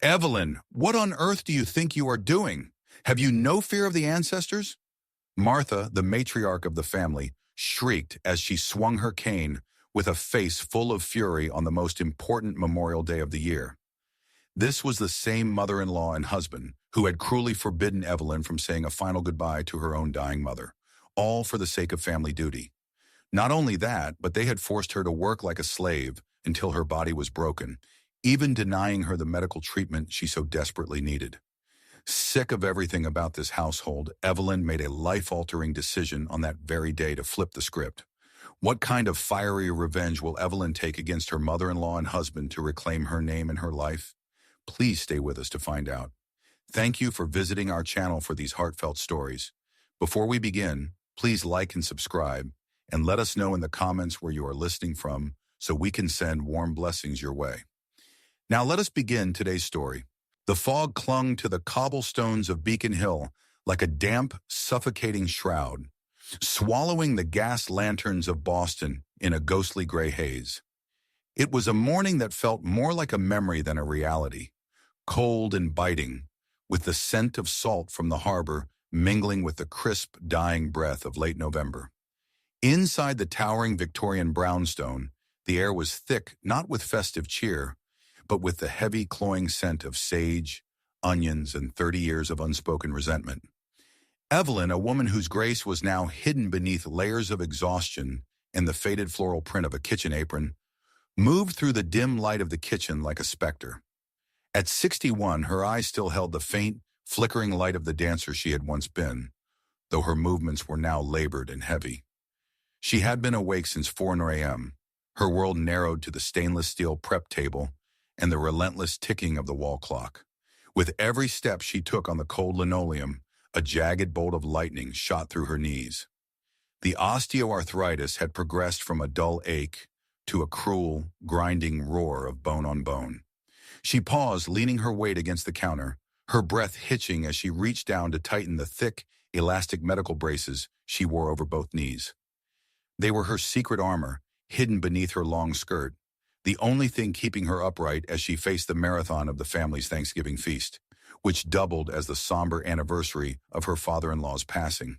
Evelyn, what on earth do you think you are doing? Have you no fear of the ancestors? Martha, the matriarch of the family, shrieked as she swung her cane with a face full of fury on the most important Memorial Day of the year. This was the same mother-in-law and husband who had cruelly forbidden Evelyn from saying a final goodbye to her own dying mother, all for the sake of family duty. Not only that, but they had forced her to work like a slave until her body was broken, even denying her the medical treatment she so desperately needed. Sick of everything about this household, Evelyn made a life-altering decision on that very day to flip the script. What kind of fiery revenge will Evelyn take against her mother-in-law and husband to reclaim her name in her life? Please stay with us to find out. Thank you for visiting our channel for these heartfelt stories. Before we begin, please like and subscribe, and let us know in the comments where you are listening from so we can send warm blessings your way. Now let us begin today's story. The fog clung to the cobblestones of Beacon Hill like a damp, suffocating shroud, swallowing the gas lanterns of Boston in a ghostly gray haze. It was a morning that felt more like a memory than a reality, cold and biting, with the scent of salt from the harbor mingling with the crisp, dying breath of late November. Inside the towering Victorian brownstone, the air was thick not with festive cheer, but with the heavy, cloying scent of sage, onions, and 30 years of unspoken resentment. Evelyn, a woman whose grace was now hidden beneath layers of exhaustion and the faded floral print of a kitchen apron, moved through the dim light of the kitchen like a specter. At 61, her eyes still held the faint, flickering light of the dancer she had once been, though her movements were now labored and heavy. She had been awake since 4 a.m., her world narrowed to the stainless steel prep table and the relentless ticking of the wall clock. With every step she took on the cold linoleum, a jagged bolt of lightning shot through her knees. The osteoarthritis had progressed from a dull ache to a cruel, grinding roar of bone on bone. She paused, leaning her weight against the counter, her breath hitching as she reached down to tighten the thick, elastic medical braces she wore over both knees. They were her secret armor, hidden beneath her long skirt, the only thing keeping her upright as she faced the marathon of the family's Thanksgiving feast, which doubled as the somber anniversary of her father-in-law's passing.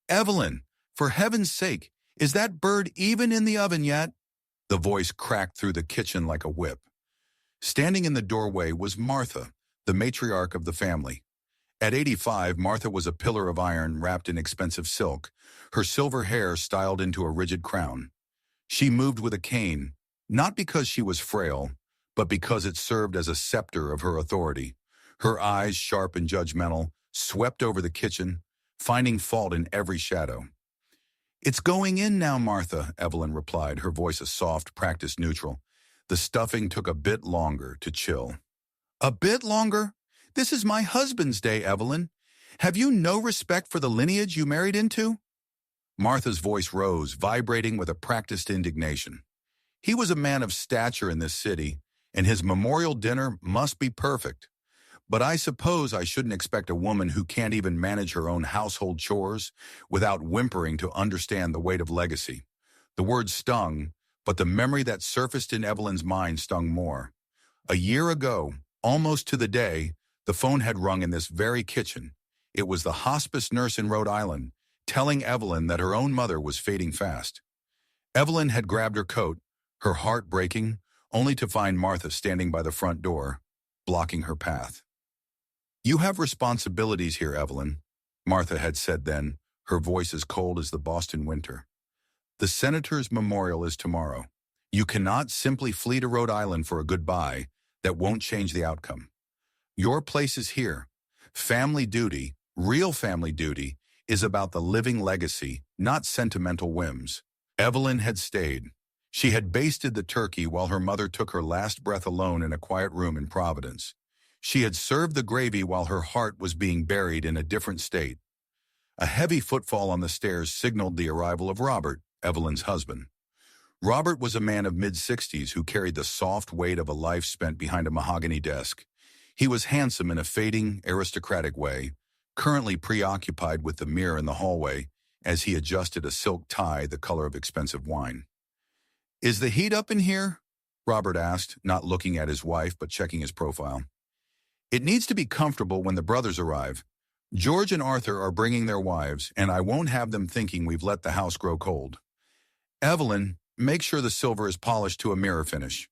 "Evelyn, for heaven's sake, is that bird even in the oven yet?" The voice cracked through the kitchen like a whip. Standing in the doorway was Martha, the matriarch of the family. At 85, Martha was a pillar of iron wrapped in expensive silk, her silver hair styled into a rigid crown. She moved with a cane, not because she was frail, but because it served as a scepter of her authority. Her eyes, sharp and judgmental, swept over the kitchen, finding fault in every shadow. "It's going in now, Martha," Evelyn replied, her voice a soft, practiced neutral. The stuffing took a bit longer to chill. "A bit longer? This is my husband's day, Evelyn. Have you no respect for the lineage you married into?" Martha's voice rose, vibrating with a practiced indignation. He was a man of stature in this city, and his memorial dinner must be perfect. But I suppose I shouldn't expect a woman who can't even manage her own household chores without whimpering to understand the weight of legacy. The word stung, but the memory that surfaced in Evelyn's mind stung more. A year ago, almost to the day, the phone had rung in this very kitchen. It was the hospice nurse in Rhode Island, telling Evelyn that her own mother was fading fast. Evelyn had grabbed her coat, her heart breaking, only to find Martha standing by the front door, blocking her path. "You have responsibilities here, Evelyn," Martha had said then, her voice as cold as the Boston winter. "The senator's memorial is tomorrow. You cannot simply flee to Rhode Island for a goodbye that won't change the outcome. Your place is here. Family duty, real family duty, is about the living legacy, not sentimental whims." Evelyn had stayed. She had basted the turkey while her mother took her last breath alone in a quiet room in Providence. She had served the gravy while her heart was being buried in a different state. A heavy footfall on the stairs signaled the arrival of Robert, Evelyn's husband. Robert was a man of mid-60s who carried the soft weight of a life spent behind a mahogany desk. He was handsome in a fading, aristocratic way, currently preoccupied with the mirror in the hallway as he adjusted a silk tie the color of expensive wine. "Is the heat up in here?" Robert asked, not looking at his wife but checking his profile. It needs to be comfortable when the brothers arrive. George and Arthur are bringing their wives, and I won't have them thinking we've let the house grow cold. Evelyn, make sure the silver is polished to a mirror finish.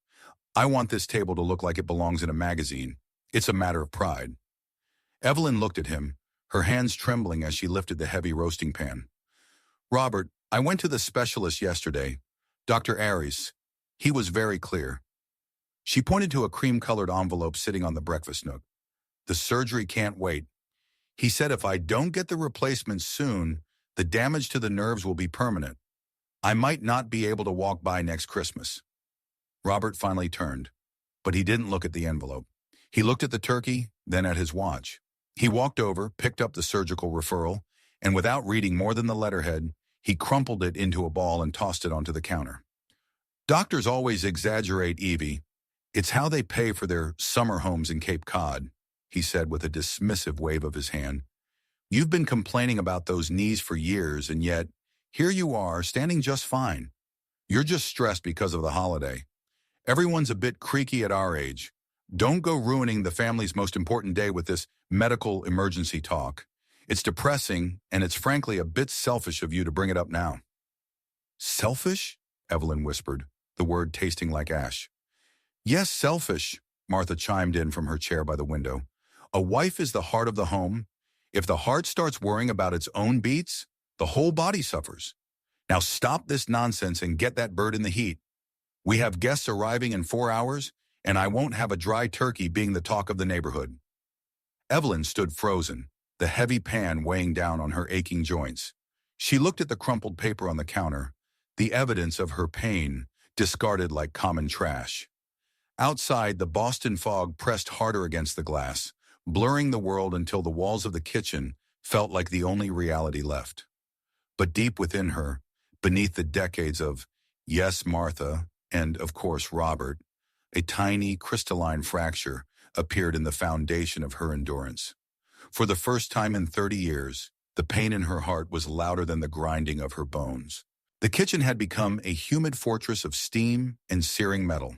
I want this table to look like it belongs in a magazine. It's a matter of pride. Evelyn looked at him, her hands trembling as she lifted the heavy roasting pan. Robert, I went to the specialist yesterday, Dr. Aries. He was very clear. She pointed to a cream-colored envelope sitting on the breakfast nook. The surgery can't wait. He said if I don't get the replacement soon, the damage to the nerves will be permanent. I might not be able to walk by next Christmas. Robert finally turned, but he didn't look at the envelope. He looked at the turkey, then at his watch. He walked over, picked up the surgical referral, and without reading more than the letterhead, he crumpled it into a ball and tossed it onto the counter. Doctors always exaggerate, Evie. It's how they pay for their summer homes in Cape Cod, he said with a dismissive wave of his hand. You've been complaining about those knees for years, and yet, here you are, standing just fine. You're just stressed because of the holiday. Everyone's a bit creaky at our age. Don't go ruining the family's most important day with this medical emergency talk. It's depressing, and it's frankly a bit selfish of you to bring it up now. Selfish? Evelyn whispered, the word tasting like ash. Yes, selfish, Martha chimed in from her chair by the window. A wife is the heart of the home. If the heart starts worrying about its own beats, the whole body suffers. Now stop this nonsense and get that bird in the heat. We have guests arriving in 4 hours, and I won't have a dry turkey being the talk of the neighborhood. Evelyn stood frozen, the heavy pan weighing down on her aching joints. She looked at the crumpled paper on the counter, the evidence of her pain, discarded like common trash. Outside, the Boston fog pressed harder against the glass, blurring the world until the walls of the kitchen felt like the only reality left. But deep within her, beneath the decades of, yes, Martha, and, of course, Robert, a tiny, crystalline fracture appeared in the foundation of her endurance. For the first time in 30 years, the pain in her heart was louder than the grinding of her bones. The kitchen had become a humid fortress of steam and searing metal.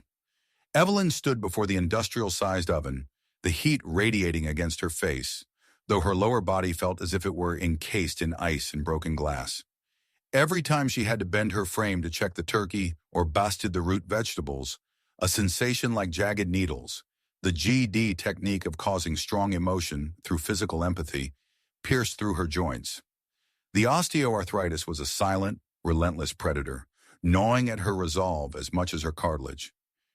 Evelyn stood before the industrial-sized oven, the heat radiating against her face, though her lower body felt as if it were encased in ice and broken glass. Every time she had to bend her frame to check the turkey or basted the root vegetables, a sensation like jagged needles, the GD technique of causing strong emotion through physical empathy, pierced through her joints. The osteoarthritis was a silent, relentless predator, gnawing at her resolve as much as her cartilage.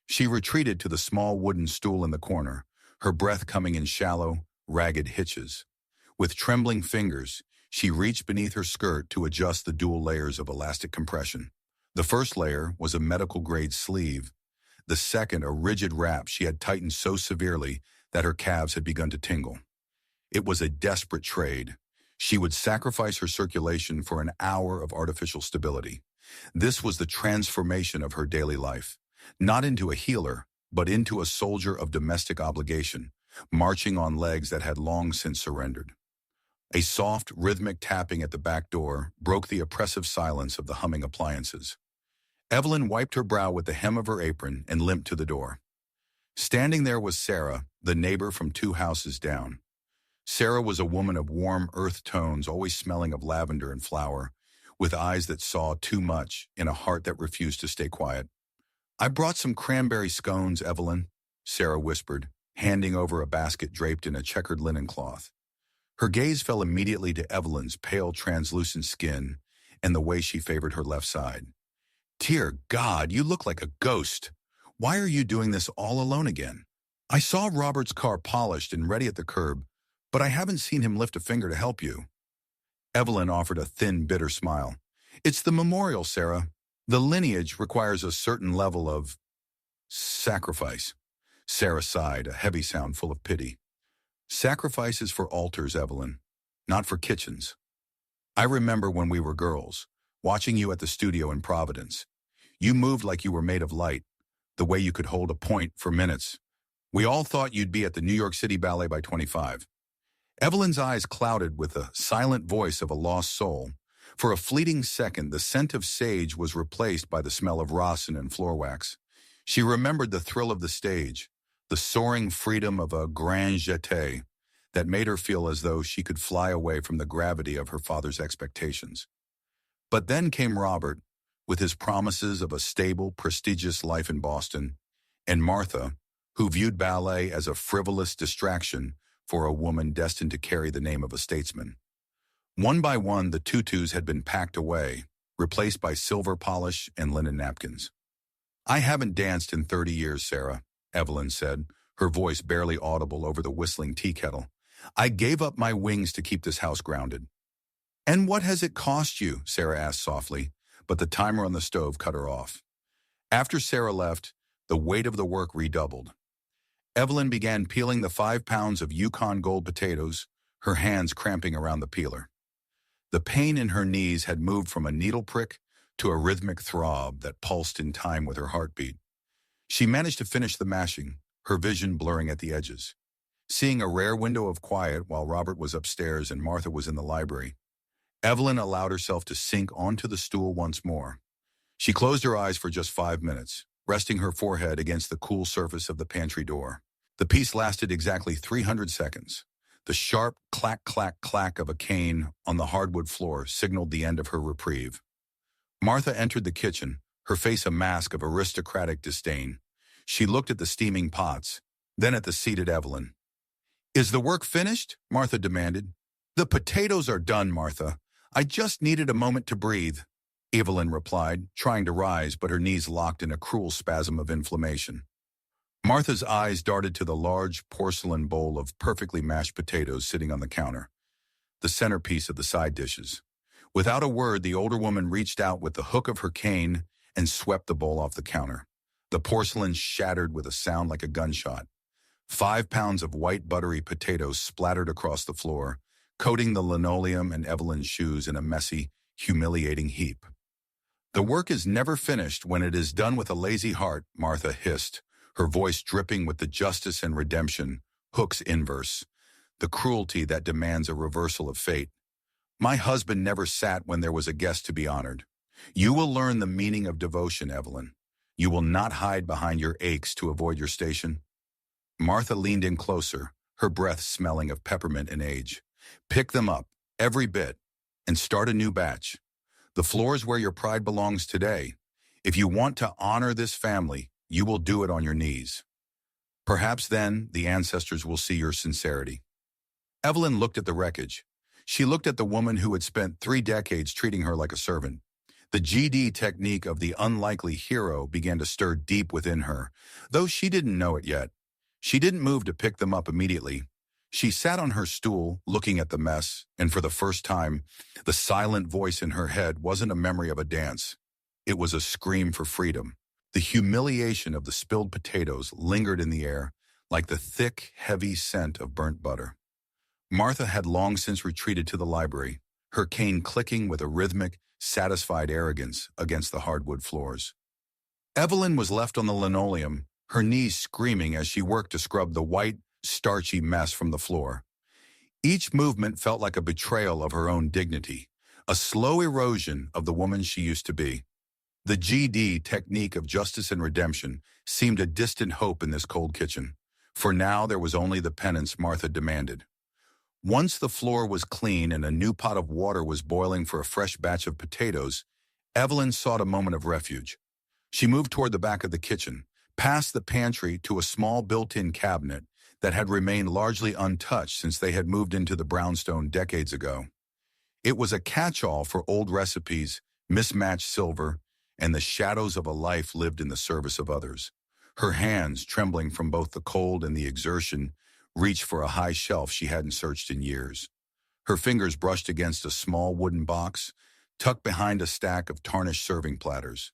She retreated to the small wooden stool in the corner, her breath coming in shallow, ragged hitches. With trembling fingers, she reached beneath her skirt to adjust the dual layers of elastic compression. The first layer was a medical-grade sleeve, the second a rigid wrap she had tightened so severely that her calves had begun to tingle. It was a desperate trade. She would sacrifice her circulation for an hour of artificial stability. This was the transformation of her daily life, not into a healer, but into a soldier of domestic obligation, marching on legs that had long since surrendered. A soft, rhythmic tapping at the back door broke the oppressive silence of the humming appliances. Evelyn wiped her brow with the hem of her apron and limped to the door. Standing there was Sarah, the neighbor from 2 houses down. Sarah was a woman of warm earth tones, always smelling of lavender and flower, with eyes that saw too much and a heart that refused to stay quiet. I brought some cranberry scones, Evelyn, Sarah whispered, handing over a basket draped in a checkered linen cloth. Her gaze fell immediately to Evelyn's pale, translucent skin and the way she favored her left side. Dear God, you look like a ghost. Why are you doing this all alone again? I saw Robert's car polished and ready at the curb, but I haven't seen him lift a finger to help you. Evelyn offered a thin, bitter smile. It's the memorial, Sarah. The lineage requires a certain level of sacrifice. Sarah sighed, a heavy sound full of pity. Sacrifice is for altars, Evelyn, not for kitchens. I remember when we were girls, watching you at the studio in Providence. You moved like you were made of light, the way you could hold a point for minutes. We all thought you'd be at the New York City Ballet by 25. Evelyn's eyes clouded with the silent voice of a lost soul. For a fleeting second, the scent of sage was replaced by the smell of rosin and floor wax. She remembered the thrill of the stage, the soaring freedom of a grand jeté that made her feel as though she could fly away from the gravity of her father's expectations. But then came Robert, with his promises of a stable, prestigious life in Boston, and Martha, who viewed ballet as a frivolous distraction for a woman destined to carry the name of a statesman. One by one, the tutus had been packed away, replaced by silver polish and linen napkins. "I haven't danced in 30 years, Sarah," Evelyn said, her voice barely audible over the whistling tea kettle. "I gave up my wings to keep this house grounded." "And what has it cost you?" Sarah asked softly, but the timer on the stove cut her off. After Sarah left, the weight of the work redoubled. Evelyn began peeling the 5 pounds of Yukon Gold potatoes, her hands cramping around the peeler. The pain in her knees had moved from a needle prick to a rhythmic throb that pulsed in time with her heartbeat. She managed to finish the mashing, her vision blurring at the edges. Seeing a rare window of quiet while Robert was upstairs and Martha was in the library, Evelyn allowed herself to sink onto the stool once more. She closed her eyes for just 5 minutes, resting her forehead against the cool surface of the pantry door. The piece lasted exactly 300 seconds. The sharp clack, clack, clack of a cane on the hardwood floor signaled the end of her reprieve. Martha entered the kitchen, her face a mask of aristocratic disdain. She looked at the steaming pots, then at the seated Evelyn. "Is the work finished?" Martha demanded. "The potatoes are done, Martha. I just needed a moment to breathe," Evelyn replied, trying to rise, but her knees locked in a cruel spasm of inflammation. Martha's eyes darted to the large porcelain bowl of perfectly mashed potatoes sitting on the counter, the centerpiece of the side dishes. Without a word, the older woman reached out with the hook of her cane and swept the bowl off the counter. The porcelain shattered with a sound like a gunshot. 5 pounds of white buttery potatoes splattered across the floor, coating the linoleum and Evelyn's shoes in a messy, humiliating heap. "The work is never finished when it is done with a lazy heart," Martha hissed, her voice dripping with the justice and redemption, Hook's inverse, the cruelty that demands a reversal of fate. "My husband never sat when there was a guest to be honored. You will learn the meaning of devotion, Evelyn. You will not hide behind your aches to avoid your station." Martha leaned in closer, her breath smelling of peppermint and age. "Pick them up, every bit, and start a new batch. The floor is where your pride belongs today. If you want to honor this family, you will do it on your knees. Perhaps then the ancestors will see your sincerity." Evelyn looked at the wreckage. She looked at the woman who had spent 3 decades treating her like a servant. The GD technique of the unlikely hero began to stir deep within her, though she didn't know it yet. She didn't move to pick them up immediately. She sat on her stool, looking at the mess, and for the first time, the silent voice in her head wasn't a memory of a dance. It was a scream for freedom. The humiliation of the spilled potatoes lingered in the air, like the thick, heavy scent of burnt butter. Martha had long since retreated to the library, her cane clicking with a rhythmic, satisfied arrogance against the hardwood floors. Evelyn was left on the linoleum, her knees screaming as she worked to scrub the white, starchy mess from the floor. Each movement felt like a betrayal of her own dignity, a slow erosion of the woman she used to be. The GD technique of justice and redemption seemed a distant hope in this cold kitchen, for now there was only the penance Martha demanded. Once the floor was clean and a new pot of water was boiling for a fresh batch of potatoes, Evelyn sought a moment of refuge. She moved toward the back of the kitchen, past the pantry to a small built-in cabinet that had remained largely untouched since they had moved into the brownstone decades ago. It was a catch-all for old recipes, mismatched silver, and the shadows of a life lived in the service of others. Her hands, trembling from both the cold and the exertion, reached for a high shelf she hadn't searched in years. Her fingers brushed against a small wooden box, tucked behind a stack of tarnished serving platters.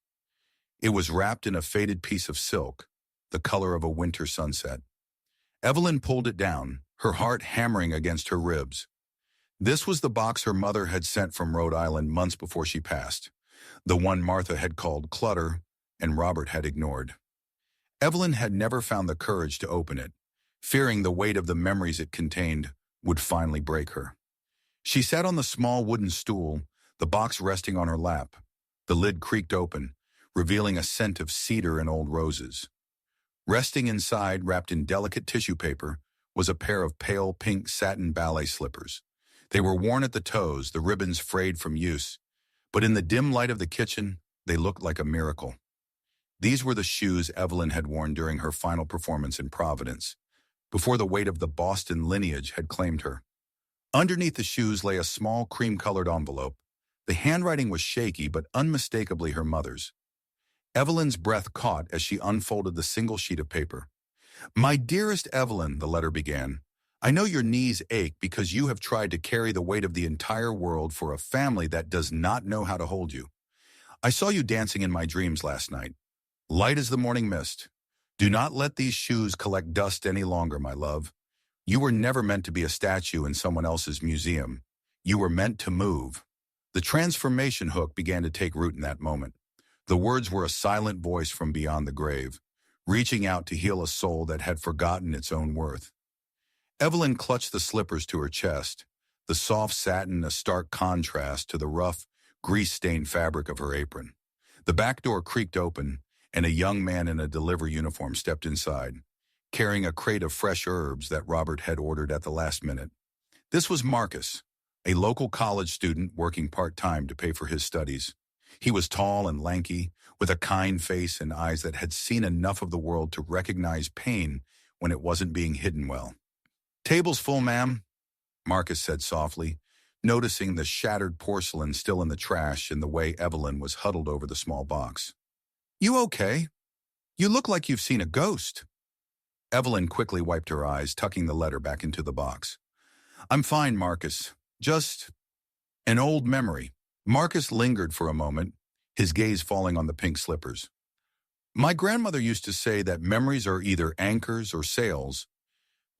It was wrapped in a faded piece of silk, the color of a winter sunset. Evelyn pulled it down, her heart hammering against her ribs. This was the box her mother had sent from Rhode Island months before she passed, the one Martha had called clutter and Robert had ignored. Evelyn had never found the courage to open it, fearing the weight of the memories it contained would finally break her. She sat on the small wooden stool, the box resting on her lap. The lid creaked open, revealing a scent of cedar and old roses. Resting inside, wrapped in delicate tissue paper, was a pair of pale pink satin ballet slippers. They were worn at the toes, the ribbons frayed from use, but in the dim light of the kitchen, they looked like a miracle. These were the shoes Evelyn had worn during her final performance in Providence, before the weight of the Boston lineage had claimed her. Underneath the shoes lay a small cream-colored envelope. The handwriting was shaky but unmistakably her mother's. Evelyn's breath caught as she unfolded the single sheet of paper. "My dearest Evelyn," the letter began, "I know your knees ache because you have tried to carry the weight of the entire world for a family that does not know how to hold you. I saw you dancing in my dreams last night, light as the morning mist. Do not let these shoes collect dust any longer, my love. You were never meant to be a statue in someone else's museum. You were meant to move." The transformation hook began to take root in that moment. The words were a silent voice from beyond the grave, reaching out to heal a soul that had forgotten its own worth. Evelyn clutched the slippers to her chest, the soft satin a stark contrast to the rough, grease-stained fabric of her apron. The back door creaked open, and a young man in a delivery uniform stepped inside, carrying a crate of fresh herbs that Robert had ordered at the last minute. This was Marcus, a local college student working part-time to pay for his studies. He was tall and lanky, with a kind face and eyes that had seen enough of the world to recognize pain when it wasn't being hidden well. "Table's full, ma'am," Marcus said softly, noticing the shattered porcelain still in the trash and the way Evelyn was huddled over the small box. "You okay? You look like you've seen a ghost." Evelyn quickly wiped her eyes, tucking the letter back into the box. "I'm fine, Marcus. Just an old memory." Marcus lingered for a moment, his gaze falling on the pink slippers. "My grandmother used to say that memories are either anchors or sails.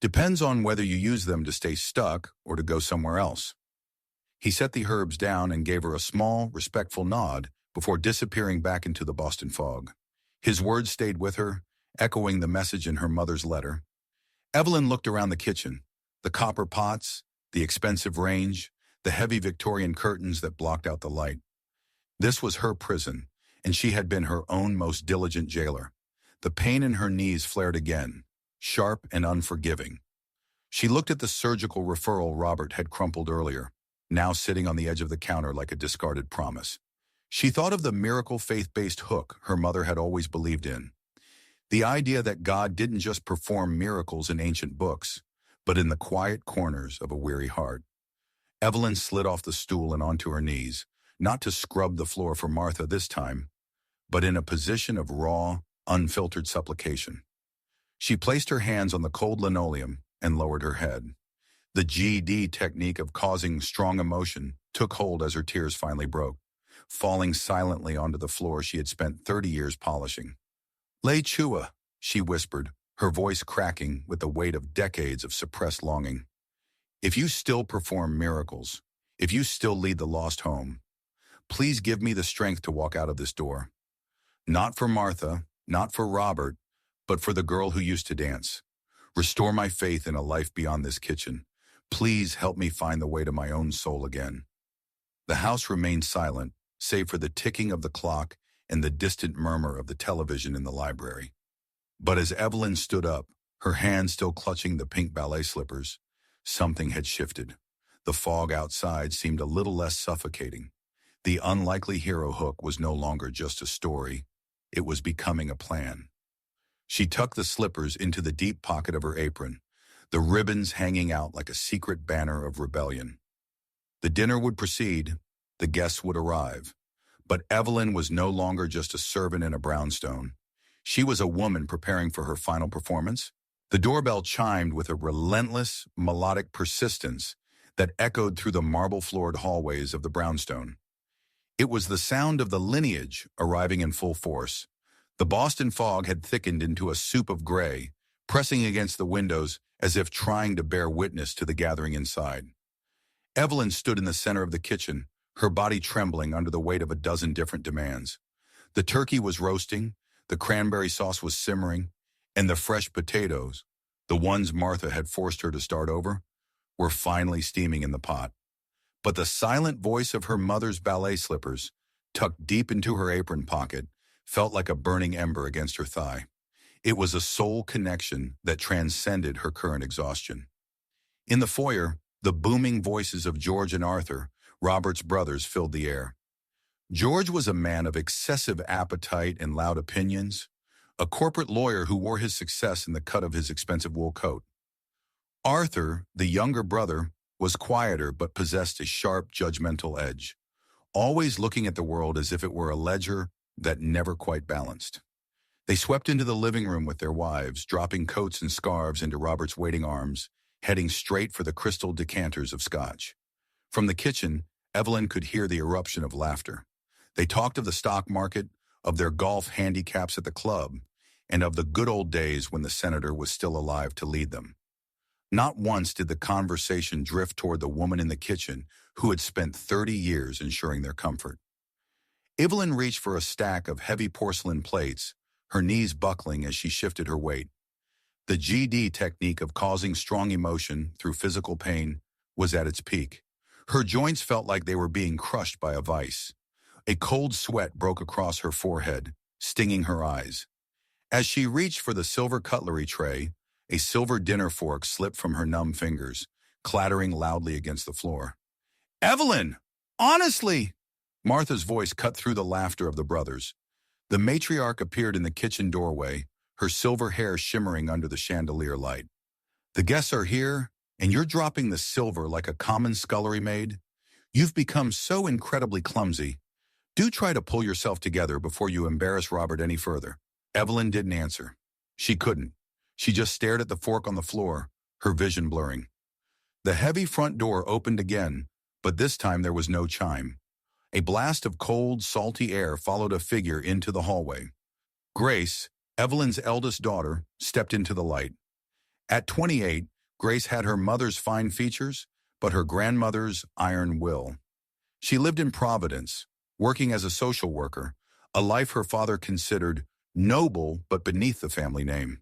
Depends on whether you use them to stay stuck or to go somewhere else." He set the herbs down and gave her a small, respectful nod before disappearing back into the Boston fog. His words stayed with her, echoing the message in her mother's letter. Evelyn looked around the kitchen, the copper pots, the expensive range, the heavy Victorian curtains that blocked out the light. This was her prison, and she had been her own most diligent jailer. The pain in her knees flared again, sharp and unforgiving. She looked at the surgical referral Robert had crumpled earlier, now sitting on the edge of the counter like a discarded promise. She thought of the miracle faith-based hook her mother had always believed in. The idea that God didn't just perform miracles in ancient books, but in the quiet corners of a weary heart. Evelyn slid off the stool and onto her knees, not to scrub the floor for Martha this time, but in a position of raw, unfiltered supplication. She placed her hands on the cold linoleum and lowered her head. The GD technique of causing strong emotion took hold as her tears finally broke, falling silently onto the floor she had spent 30 years polishing. "Lei Chua," she whispered, her voice cracking with the weight of decades of suppressed longing. "If you still perform miracles, if you still lead the lost home, please give me the strength to walk out of this door. Not for Martha, not for Robert, but for the girl who used to dance. Restore my faith in a life beyond this kitchen. Please help me find the way to my own soul again." The house remained silent, save for the ticking of the clock and the distant murmur of the television in the library. But as Evelyn stood up, her hand still clutching the pink ballet slippers, something had shifted. The fog outside seemed a little less suffocating. The unlikely hero hook was no longer just a story. It was becoming a plan. She tucked the slippers into the deep pocket of her apron, the ribbons hanging out like a secret banner of rebellion. The dinner would proceed, the guests would arrive. But Evelyn was no longer just a servant in a brownstone. She was a woman preparing for her final performance. The doorbell chimed with a relentless, melodic persistence that echoed through the marble-floored hallways of the brownstone. It was the sound of the lineage arriving in full force. The Boston fog had thickened into a soup of gray, pressing against the windows as if trying to bear witness to the gathering inside. Evelyn stood in the center of the kitchen, her body trembling under the weight of a dozen different demands. The turkey was roasting, the cranberry sauce was simmering, and the fresh potatoes, the ones Martha had forced her to start over, were finally steaming in the pot. But the silent voice of her mother's ballet slippers, tucked deep into her apron pocket, felt like a burning ember against her thigh. It was a soul connection that transcended her current exhaustion. In the foyer, the booming voices of George and Arthur, Robert's brothers, filled the air. George was a man of excessive appetite and loud opinions, a corporate lawyer who wore his success in the cut of his expensive wool coat. Arthur, the younger brother, was quieter but possessed a sharp, judgmental edge, always looking at the world as if it were a ledger that never quite balanced. They swept into the living room with their wives, dropping coats and scarves into Robert's waiting arms, heading straight for the crystal decanters of scotch. From the kitchen, Evelyn could hear the eruption of laughter. They talked of the stock market, of their golf handicaps at the club, and of the good old days when the senator was still alive to lead them. Not once did the conversation drift toward the woman in the kitchen who had spent 30 years ensuring their comfort. Evelyn reached for a stack of heavy porcelain plates, her knees buckling as she shifted her weight. The GD technique of causing strong emotion through physical pain was at its peak. Her joints felt like they were being crushed by a vice. A cold sweat broke across her forehead, stinging her eyes. As she reached for the silver cutlery tray, a silver dinner fork slipped from her numb fingers, clattering loudly against the floor. "Evelyn! Honestly!" Martha's voice cut through the laughter of the brothers. The matriarch appeared in the kitchen doorway, her silver hair shimmering under the chandelier light. "The guests are here, and you're dropping the silver like a common scullery maid? You've become so incredibly clumsy. Do try to pull yourself together before you embarrass Robert any further." Evelyn didn't answer. She couldn't. She just stared at the fork on the floor, her vision blurring. The heavy front door opened again, but this time there was no chime. A blast of cold, salty air followed a figure into the hallway. Grace, Evelyn's eldest daughter, stepped into the light. At 28, Grace had her mother's fine features, but her grandmother's iron will. She lived in Providence, working as a social worker, a life her father considered noble but beneath the family name.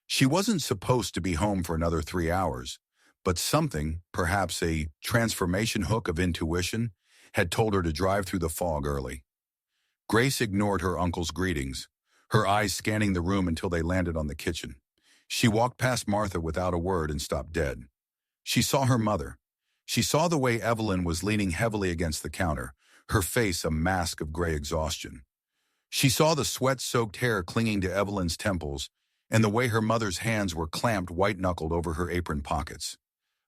She wasn't supposed to be home for another 3 hours, but something, perhaps a transformation hook of intuition, had told her to drive through the fog early. Grace ignored her uncle's greetings, her eyes scanning the room until they landed on the kitchen. She walked past Martha without a word and stopped dead. She saw her mother. She saw the way Evelyn was leaning heavily against the counter, her face a mask of gray exhaustion. She saw the sweat-soaked hair clinging to Evelyn's temples, and the way her mother's hands were clamped white-knuckled over her apron pockets.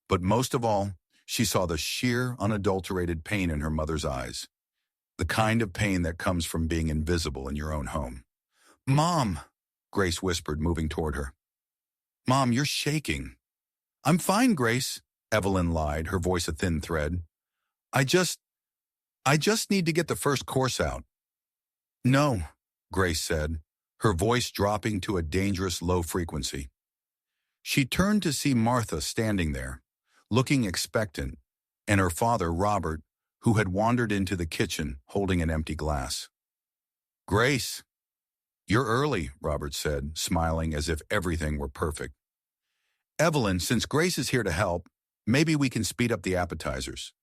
But most of all, she saw the sheer, unadulterated pain in her mother's eyes. The kind of pain that comes from being invisible in your own home. "Mom," Grace whispered, moving toward her. "Mom, you're shaking." "I'm fine, Grace," Evelyn lied, her voice a thin thread. I just need to get the first course out." "No," Grace said, her voice dropping to a dangerous low frequency. She turned to see Martha standing there, looking expectant, and her father, Robert, who had wandered into the kitchen holding an empty glass. "Grace." "You're early," Robert said, smiling as if everything were perfect. "Evelyn, since Grace is here to help, maybe we can speed up the appetizers.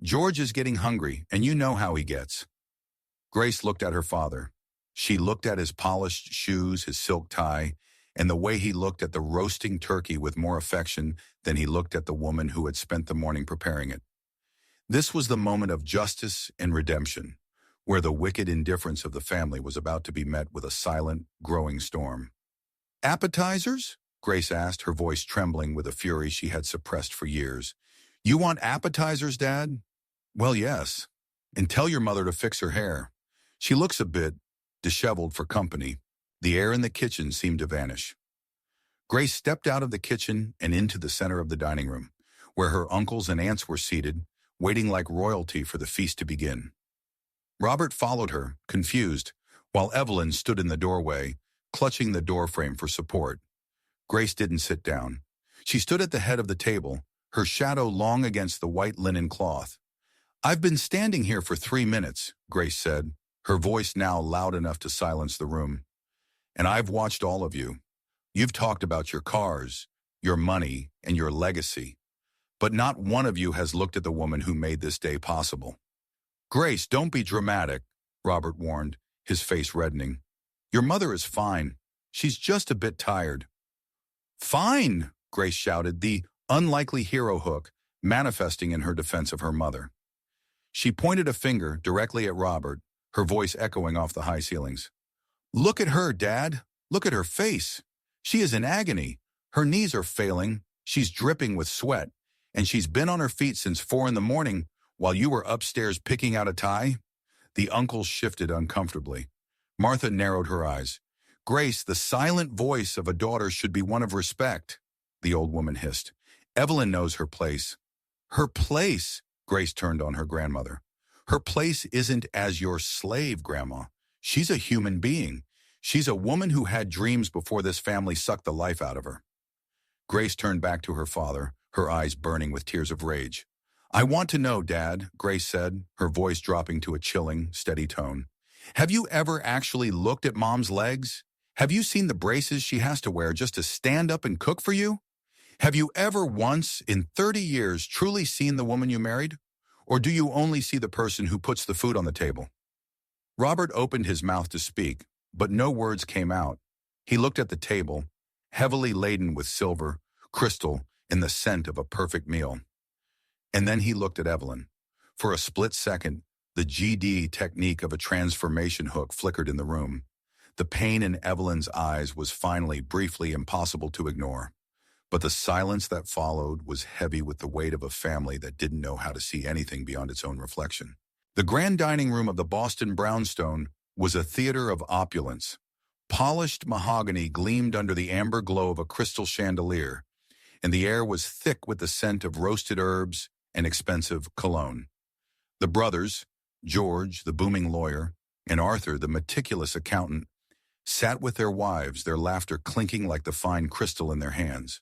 George is getting hungry, and you know how he gets." Grace looked at her father. She looked at his polished shoes, his silk tie, and the way he looked at the roasting turkey with more affection than he looked at the woman who had spent the morning preparing it. This was the moment of justice and redemption, where the wicked indifference of the family was about to be met with a silent, growing storm. "Appetizers?" Grace asked, her voice trembling with a fury she had suppressed for years. "You want appetizers, Dad?" "Well, yes. And tell your mother to fix her hair. She looks a bit disheveled for company." The air in the kitchen seemed to vanish. Grace stepped out of the kitchen and into the center of the dining room, where her uncles and aunts were seated, waiting like royalty for the feast to begin. Robert followed her, confused, while Evelyn stood in the doorway, clutching the doorframe for support. Grace didn't sit down. She stood at the head of the table, her shadow long against the white linen cloth. "I've been standing here for 3 minutes," Grace said, her voice now loud enough to silence the room. "And I've watched all of you. You've talked about your cars, your money, and your legacy. But not one of you has looked at the woman who made this day possible." "Grace, don't be dramatic," Robert warned, his face reddening. "Your mother is fine. She's just a bit tired." "Fine," Grace shouted, the unlikely hero hook manifesting in her defense of her mother. She pointed a finger directly at Robert, her voice echoing off the high ceilings. "Look at her, Dad. Look at her face. She is in agony. Her knees are failing. She's dripping with sweat. And she's been on her feet since 4 in the morning while you were upstairs picking out a tie." The uncles shifted uncomfortably. Martha narrowed her eyes. "Grace, the silent voice of a daughter should be one of respect," the old woman hissed. "Evelyn knows her place." "Her place?" Grace turned on her grandmother. "Her place isn't as your slave, Grandma. She's a human being. She's a woman who had dreams before this family sucked the life out of her." Grace turned back to her father, her eyes burning with tears of rage. "I want to know, Dad," Grace said, her voice dropping to a chilling, steady tone. "Have you ever actually looked at Mom's legs? Have you seen the braces she has to wear just to stand up and cook for you? Have you ever once in 30 years truly seen the woman you married? Or do you only see the person who puts the food on the table?" Robert opened his mouth to speak, but no words came out. He looked at the table, heavily laden with silver, crystal, and the scent of a perfect meal. And then he looked at Evelyn. For a split second, the GD technique of a transformation hook flickered in the room. The pain in Evelyn's eyes was finally, briefly impossible to ignore. But the silence that followed was heavy with the weight of a family that didn't know how to see anything beyond its own reflection. The grand dining room of the Boston brownstone was a theater of opulence. Polished mahogany gleamed under the amber glow of a crystal chandelier, and the air was thick with the scent of roasted herbs and expensive cologne. The brothers, George, the booming lawyer, and Arthur, the meticulous accountant, sat with their wives, their laughter clinking like the fine crystal in their hands.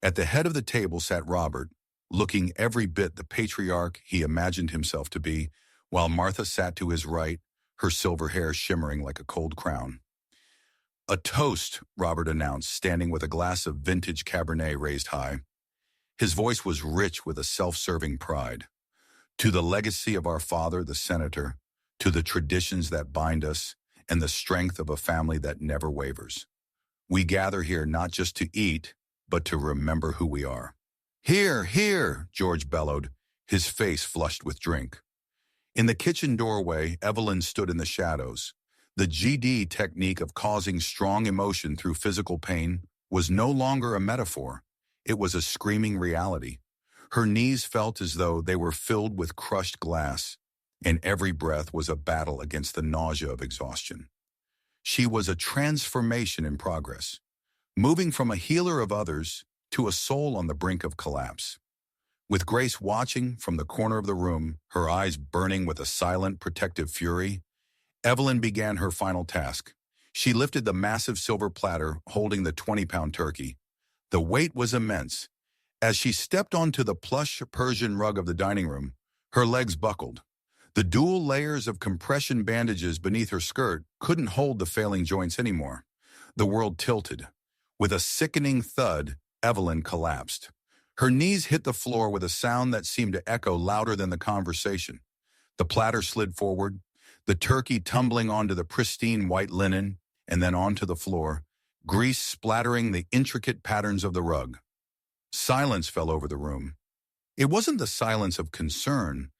At the head of the table sat Robert, looking every bit the patriarch he imagined himself to be, while Martha sat to his right, her silver hair shimmering like a cold crown. "A toast," Robert announced, standing with a glass of vintage Cabernet raised high. His voice was rich with a self-serving pride. "To the legacy of our father, the senator, to the traditions that bind us, and the strength of a family that never wavers. We gather here not just to eat, but to remember who we are." "Here, here," George bellowed, his face flushed with drink. In the kitchen doorway, Evelyn stood in the shadows. The GD technique of causing strong emotion through physical pain was no longer a metaphor. It was a screaming reality. Her knees felt as though they were filled with crushed glass, and every breath was a battle against the nausea of exhaustion. She was a transformation in progress, moving from a healer of others to a soul on the brink of collapse. With Grace watching from the corner of the room, her eyes burning with a silent, protective fury, Evelyn began her final task. She lifted the massive silver platter holding the 20-pound turkey. The weight was immense. As she stepped onto the plush Persian rug of the dining room, her legs buckled. The dual layers of compression bandages beneath her skirt couldn't hold the failing joints anymore. The world tilted. With a sickening thud, Evelyn collapsed. Her knees hit the floor with a sound that seemed to echo louder than the conversation. The platter slid forward, the turkey tumbling onto the pristine white linen and then onto the floor, grease splattering the intricate patterns of the rug. Silence fell over the room. It wasn't the silence of concern,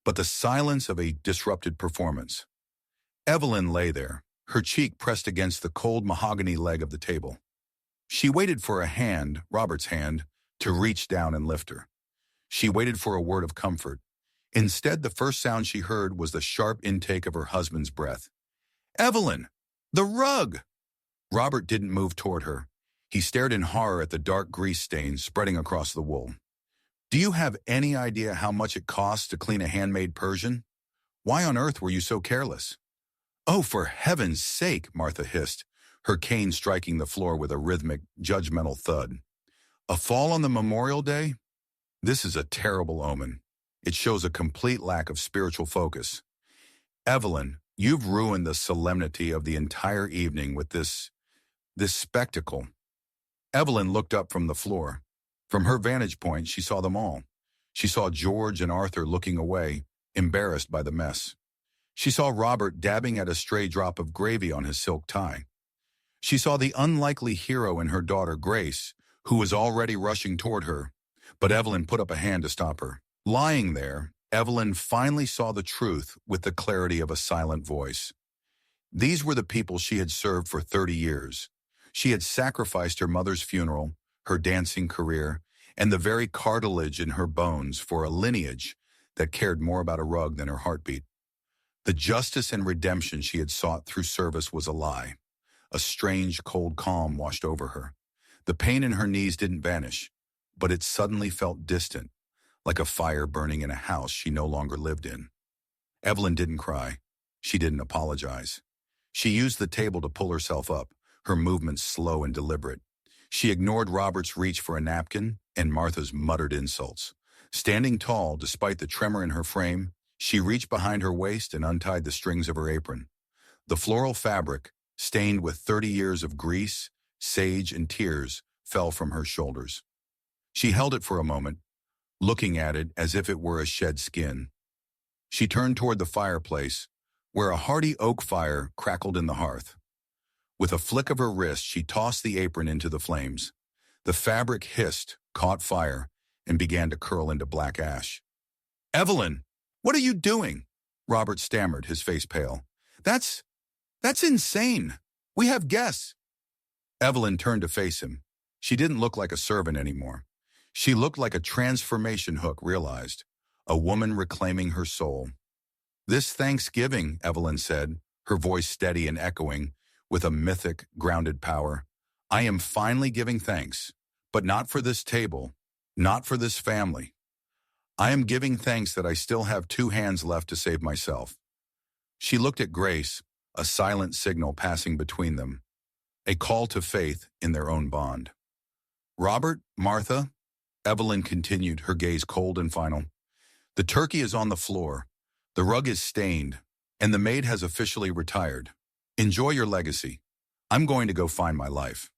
but the silence of a disrupted performance. Evelyn lay there, her cheek pressed against the cold mahogany leg of the table. She waited for a hand, Robert's hand, to reach down and lift her. She waited for a word of comfort. Instead, the first sound she heard was the sharp intake of her husband's breath. "Evelyn! The rug!" Robert didn't move toward her. He stared in horror at the dark grease stains spreading across the wool. "Do you have any idea how much it costs to clean a handmade Persian? Why on earth were you so careless?" "Oh, for heaven's sake," Martha hissed, her cane striking the floor with a rhythmic, judgmental thud. "A fall on the Memorial Day? This is a terrible omen. It shows a complete lack of spiritual focus. Evelyn, you've ruined the solemnity of the entire evening with this spectacle." Evelyn looked up from the floor. From her vantage point, she saw them all. She saw George and Arthur looking away, embarrassed by the mess. She saw Robert dabbing at a stray drop of gravy on his silk tie. She saw the unlikely hero in her daughter, Grace, who was already rushing toward her, but Evelyn put up a hand to stop her. Lying there, Evelyn finally saw the truth with the clarity of a silent voice. These were the people she had served for 30 years. She had sacrificed her mother's funeral, her dancing career, and the very cartilage in her bones for a lineage that cared more about a rug than her heartbeat. The justice and redemption she had sought through service was a lie. A strange, cold calm washed over her. The pain in her knees didn't vanish, but it suddenly felt distant, like a fire burning in a house she no longer lived in. Evelyn didn't cry. She didn't apologize. She used the table to pull herself up, her movements slow and deliberate. She ignored Robert's reach for a napkin and Martha's muttered insults. Standing tall, despite the tremor in her frame, she reached behind her waist and untied the strings of her apron. The floral fabric, stained with 30 years of grease, sage, and tears, fell from her shoulders. She held it for a moment, looking at it as if it were a shed skin. She turned toward the fireplace, where a hearty oak fire crackled in the hearth. With a flick of her wrist, she tossed the apron into the flames. The fabric hissed, caught fire, and began to curl into black ash. "Evelyn, what are you doing?" Robert stammered, his face pale. That's insane. We have guests." Evelyn turned to face him. She didn't look like a servant anymore. She looked like a transformation hook realized, a woman reclaiming her soul. "This Thanksgiving," Evelyn said, her voice steady and echoing, with a mythic, grounded power, "I am finally giving thanks, but not for this table, not for this family. I am giving thanks that I still have 2 hands left to save myself." She looked at Grace, a silent signal passing between them, a call to faith in their own bond. "Robert, Martha," Evelyn continued, her gaze cold and final, "the turkey is on the floor, the rug is stained, and the maid has officially retired. Enjoy your legacy. I'm going to go find my life."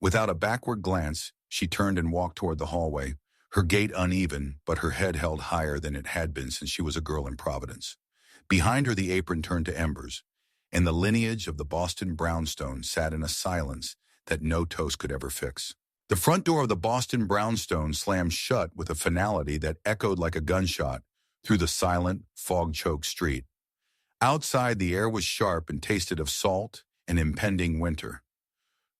Without a backward glance, she turned and walked toward the hallway, her gait uneven, but her head held higher than it had been since she was a girl in Providence. Behind her, the apron turned to embers, and the lineage of the Boston brownstone sat in a silence that no toast could ever fix. The front door of the Boston brownstone slammed shut with a finality that echoed like a gunshot through the silent, fog-choked street. Outside, the air was sharp and tasted of salt and impending winter.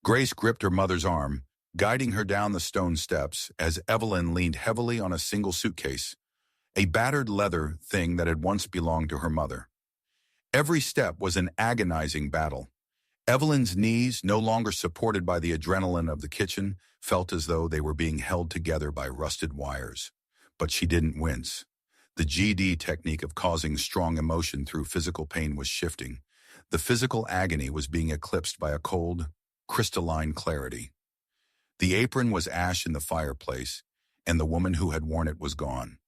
Grace gripped her mother's arm, guiding her down the stone steps as Evelyn leaned heavily on a single suitcase, a battered leather thing that had once belonged to her mother. Every step was an agonizing battle. Evelyn's knees, no longer supported by the adrenaline of the kitchen, felt as though they were being held together by rusted wires. But she didn't wince. The GD technique of causing strong emotion through physical pain was shifting. The physical agony was being eclipsed by a cold, crystalline clarity. The apron was ash in the fireplace, and the woman who had worn it was gone.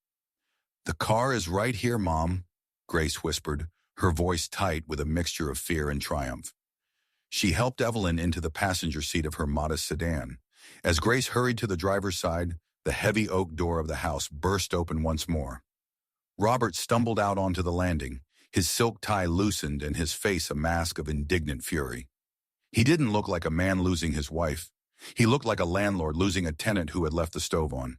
"The car is right here, Mom," Grace whispered, her voice tight with a mixture of fear and triumph. She helped Evelyn into the passenger seat of her modest sedan. As Grace hurried to the driver's side, the heavy oak door of the house burst open once more. Robert stumbled out onto the landing, his silk tie loosened and his face a mask of indignant fury. He didn't look like a man losing his wife. He looked like a landlord losing a tenant who had left the stove on.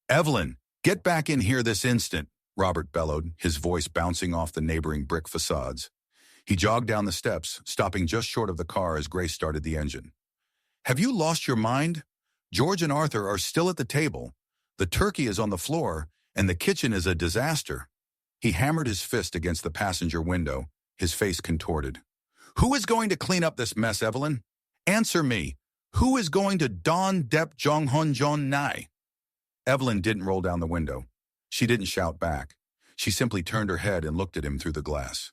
"Evelyn, get back in here this instant," Robert bellowed, his voice bouncing off the neighboring brick facades. He jogged down the steps, stopping just short of the car as Grace started the engine. "Have you lost your mind? George and Arthur are still at the table. The turkey is on the floor, and the kitchen is a disaster." He hammered his fist against the passenger window, his face contorted. "Who is going to clean up this mess, Evelyn? Answer me. Who is going to Don Dep Jong Hun Jon Nai?" Evelyn didn't roll down the window. She didn't shout back. She simply turned her head and looked at him through the glass.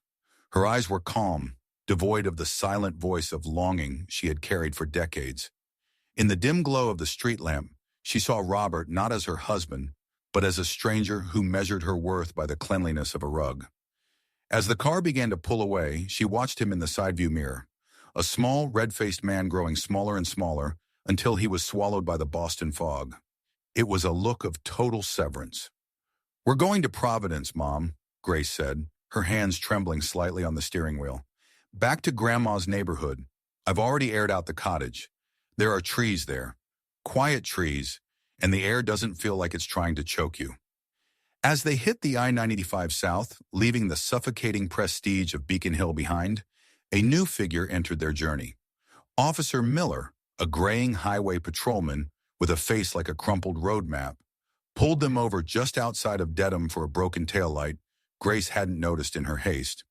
Her eyes were calm, devoid of the silent voice of longing she had carried for decades. In the dim glow of the street lamp, she saw Robert not as her husband, but as a stranger who measured her worth by the cleanliness of a rug. As the car began to pull away, she watched him in the side view mirror, a small, red-faced man growing smaller and smaller until he was swallowed by the Boston fog. It was a look of total severance. "We're going to Providence, Mom," Grace said, her hands trembling slightly on the steering wheel. "Back to Grandma's neighborhood. I've already aired out the cottage. There are trees there, quiet trees, and the air doesn't feel like it's trying to choke you. As they hit the I-95 South, leaving the suffocating prestige of Beacon Hill behind, a new figure entered their journey. Officer Miller, a graying highway patrolman with a face like a crumpled road map, pulled them over just outside of Dedham for a broken taillight Grace hadn't noticed in her haste.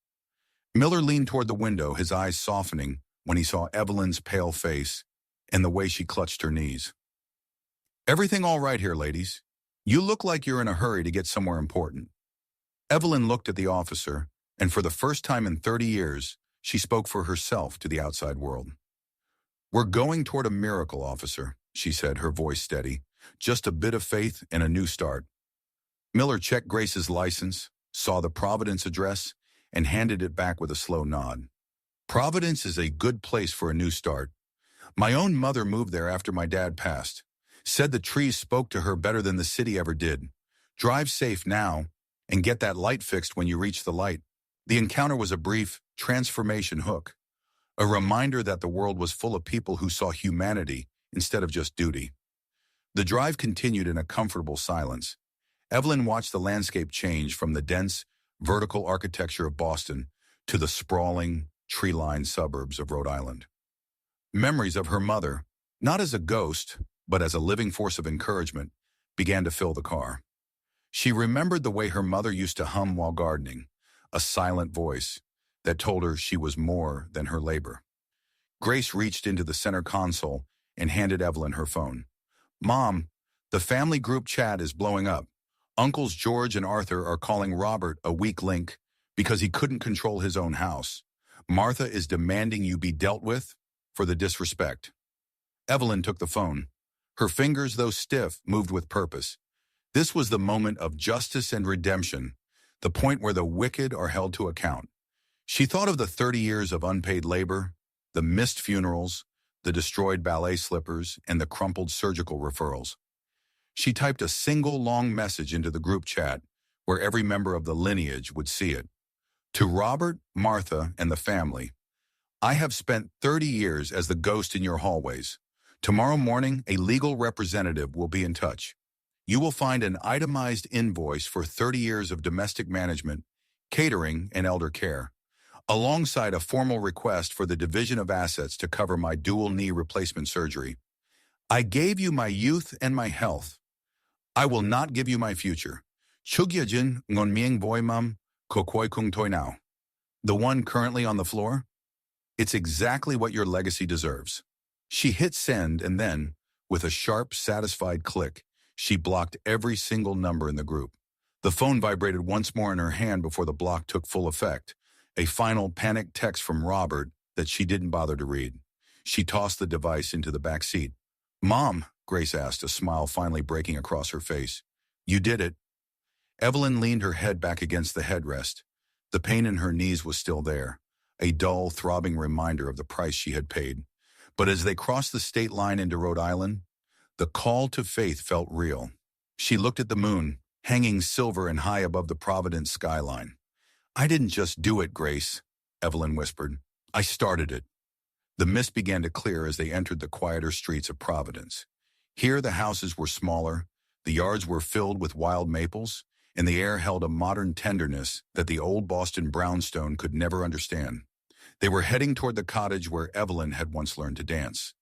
Miller leaned toward the window, his eyes softening when he saw Evelyn's pale face and the way she clutched her knees. "Everything all right here, ladies? You look like you're in a hurry to get somewhere important." Evelyn looked at the officer, and for the first time in 30 years, she spoke for herself to the outside world. "We're going toward a miracle, officer," she said, her voice steady. "Just a bit of faith and a new start." Miller checked Grace's license, saw the Providence address, and handed it back with a slow nod. "Providence is a good place for a new start. My own mother moved there after my dad passed. Said the trees spoke to her better than the city ever did. Drive safe now, and get that light fixed when you reach the light." The encounter was a brief transformation hook, a reminder that the world was full of people who saw humanity instead of just duty. The drive continued in a comfortable silence. Evelyn watched the landscape change from the dense, vertical architecture of Boston to the sprawling, tree-lined suburbs of Rhode Island. Memories of her mother, not as a ghost, but as a living force of encouragement, began to fill the car. She remembered the way her mother used to hum while gardening, a silent voice that told her she was more than her labor. Grace reached into the center console and handed Evelyn her phone. "Mom, the family group chat is blowing up. Uncles George and Arthur are calling Robert a weak link because he couldn't control his own house. Martha is demanding you be dealt with for the disrespect." Evelyn took the phone. Her fingers, though stiff, moved with purpose. This was the moment of justice and redemption, the point where the wicked are held to account. She thought of the 30 years of unpaid labor, the missed funerals, the destroyed ballet slippers, and the crumpled surgical referrals. She typed a single long message into the group chat where every member of the lineage would see it. "To Robert, Martha, and the family, I have spent 30 years as the ghost in your hallways. Tomorrow morning, a legal representative will be in touch. You will find an itemized invoice for 30 years of domestic management, catering, and elder care, alongside a formal request for the division of assets to cover my dual knee replacement surgery. I gave you my youth and my health. I will not give you my future. Chugyajin ngon mieng boy mum kokoi kung toi now." The one currently on the floor? It's exactly what your legacy deserves. She hit send and then, with a sharp, satisfied click, she blocked every single number in the group. The phone vibrated once more in her hand before the block took full effect, a final panicked text from Robert that she didn't bother to read. She tossed the device into the back seat. "Mom," Grace asked, a smile finally breaking across her face. "You did it." Evelyn leaned her head back against the headrest. The pain in her knees was still there, a dull, throbbing reminder of the price she had paid. But as they crossed the state line into Rhode Island, the call to faith felt real. She looked at the moon, hanging silver and high above the Providence skyline. "I didn't just do it, Grace," Evelyn whispered. "I started it." The mist began to clear as they entered the quieter streets of Providence. Here the houses were smaller, the yards were filled with wild maples, and the air held a modern tenderness that the old Boston brownstone could never understand. They were heading toward the cottage where Evelyn had once learned to dance,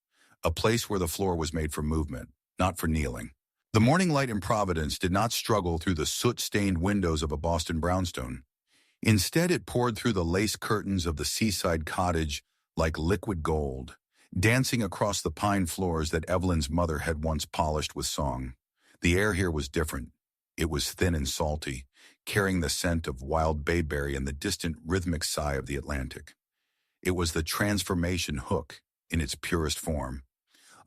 a place where the floor was made for movement, not for kneeling. The morning light in Providence did not struggle through the soot-stained windows of a Boston brownstone. Instead, it poured through the lace curtains of the seaside cottage like liquid gold, dancing across the pine floors that Evelyn's mother had once polished with song. The air here was different. It was thin and salty, carrying the scent of wild bayberry and the distant rhythmic sigh of the Atlantic. It was the transformation hook in its purest form,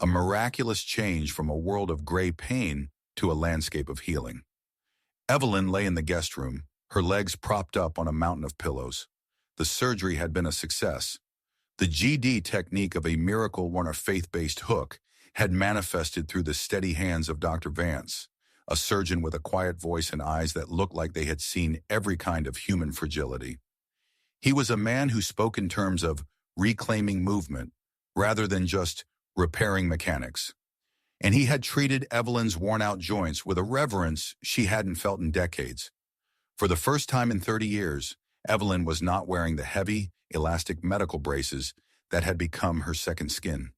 a miraculous change from a world of gray pain to a landscape of healing. Evelyn lay in the guest room, her legs propped up on a mountain of pillows. The surgery had been a success. The GD technique of a miracle-worn a faith-based hook had manifested through the steady hands of Dr. Vance, a surgeon with a quiet voice and eyes that looked like they had seen every kind of human fragility. He was a man who spoke in terms of reclaiming movement, rather than just repairing mechanics. And he had treated Evelyn's worn-out joints with a reverence she hadn't felt in decades. For the first time in 30 years, Evelyn was not wearing the heavy, elastic medical braces that had become her second skin.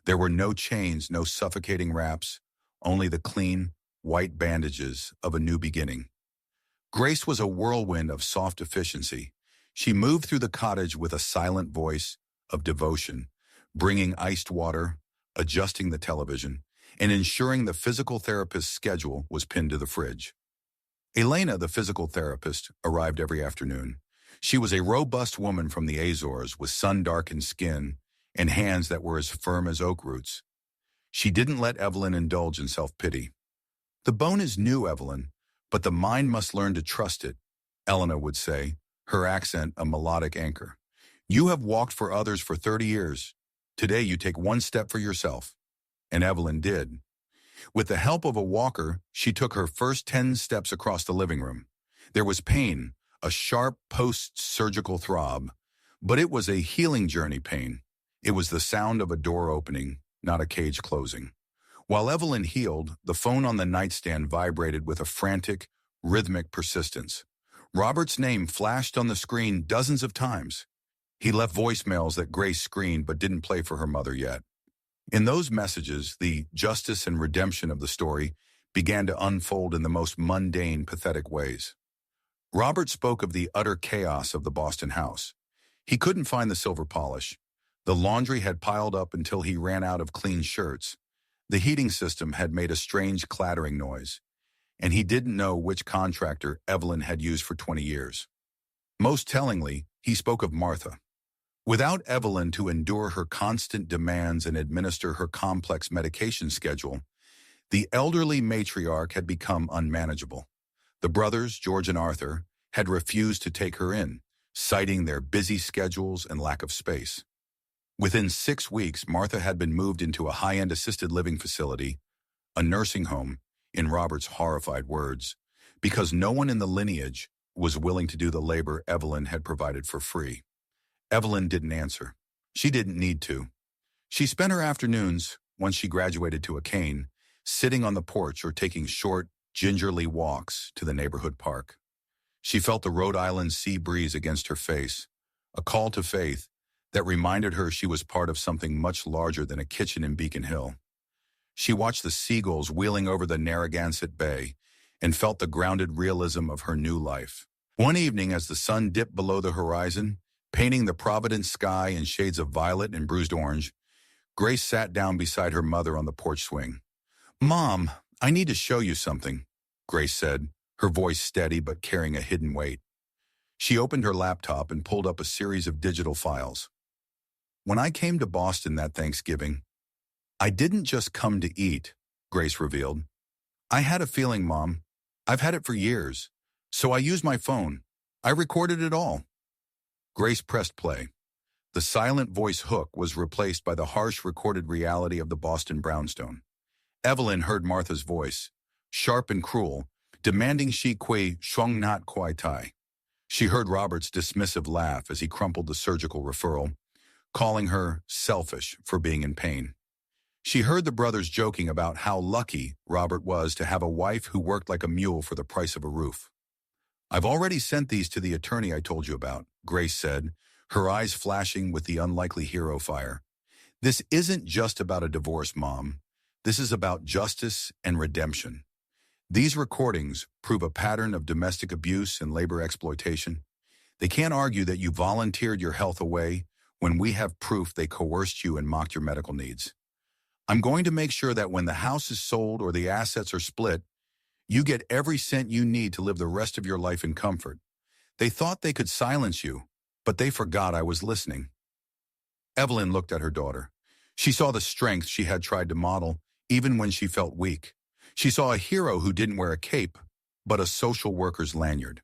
There were no chains, no suffocating wraps, only the clean, white bandages of a new beginning. Grace was a whirlwind of soft efficiency. She moved through the cottage with a silent voice of devotion, bringing iced water, adjusting the television, and ensuring the physical therapist's schedule was pinned to the fridge. Elena, the physical therapist, arrived every afternoon. She was a robust woman from the Azores with sun-darkened skin and hands that were as firm as oak roots. She didn't let Evelyn indulge in self-pity. "The bone is new, Evelyn, but the mind must learn to trust it," Elena would say, her accent a melodic anchor. "You have walked for others for 30 years. Today you take one step for yourself." And Evelyn did. With the help of a walker, she took her first 10 steps across the living room. There was pain, a sharp post-surgical throb, but it was a healing journey pain. It was the sound of a door opening, not a cage closing. While Evelyn healed, the phone on the nightstand vibrated with a frantic, rhythmic persistence. Robert's name flashed on the screen dozens of times. He left voicemails that Grace screened but didn't play for her mother yet. In those messages, the justice and redemption of the story began to unfold in the most mundane, pathetic ways. Robert spoke of the utter chaos of the Boston house. He couldn't find the silver polish. The laundry had piled up until he ran out of clean shirts. The heating system had made a strange clattering noise, and he didn't know which contractor Evelyn had used for 20 years. Most tellingly, he spoke of Martha. Without Evelyn to endure her constant demands and administer her complex medication schedule, the elderly matriarch had become unmanageable. The brothers, George and Arthur, had refused to take her in, citing their busy schedules and lack of space. Within 6 weeks, Martha had been moved into a high-end assisted living facility, a nursing home, in Robert's horrified words, because no one in the lineage was willing to do the labor Evelyn had provided for free. Evelyn didn't answer. She didn't need to. She spent her afternoons, once she graduated to a cane, sitting on the porch or taking short, gingerly walks to the neighborhood park. She felt the Rhode Island sea breeze against her face, a call to faith that reminded her she was part of something much larger than a kitchen in Beacon Hill. She watched the seagulls wheeling over the Narragansett Bay and felt the grounded realism of her new life. One evening, as the sun dipped below the horizon, painting the Providence sky in shades of violet and bruised orange, Grace sat down beside her mother on the porch swing. "Mom, I need to show you something," Grace said, her voice steady but carrying a hidden weight. She opened her laptop and pulled up a series of digital files. "When I came to Boston that Thanksgiving, I didn't just come to eat," Grace revealed. "I had a feeling, Mom. I've had it for years. So I used my phone. I recorded it all." Grace pressed play. The silent voice hook was replaced by the harsh recorded reality of the Boston brownstone. Evelyn heard Martha's voice, sharp and cruel, demanding she que shung not quai tai. She heard Robert's dismissive laugh as he crumpled the surgical referral, calling her selfish for being in pain. She heard the brothers joking about how lucky Robert was to have a wife who worked like a mule for the price of a roof. "I've already sent these to the attorney I told you about," Grace said, her eyes flashing with the unlikely hero fire. "This isn't just about a divorce, Mom. This is about justice and redemption. These recordings prove a pattern of domestic abuse and labor exploitation. They can't argue that you volunteered your health away when we have proof they coerced you and mocked your medical needs. I'm going to make sure that when the house is sold or the assets are split, you get every cent you need to live the rest of your life in comfort. They thought they could silence you, but they forgot I was listening." Evelyn looked at her daughter. She saw the strength she had tried to model, even when she felt weak. She saw a hero who didn't wear a cape, but a social worker's lanyard.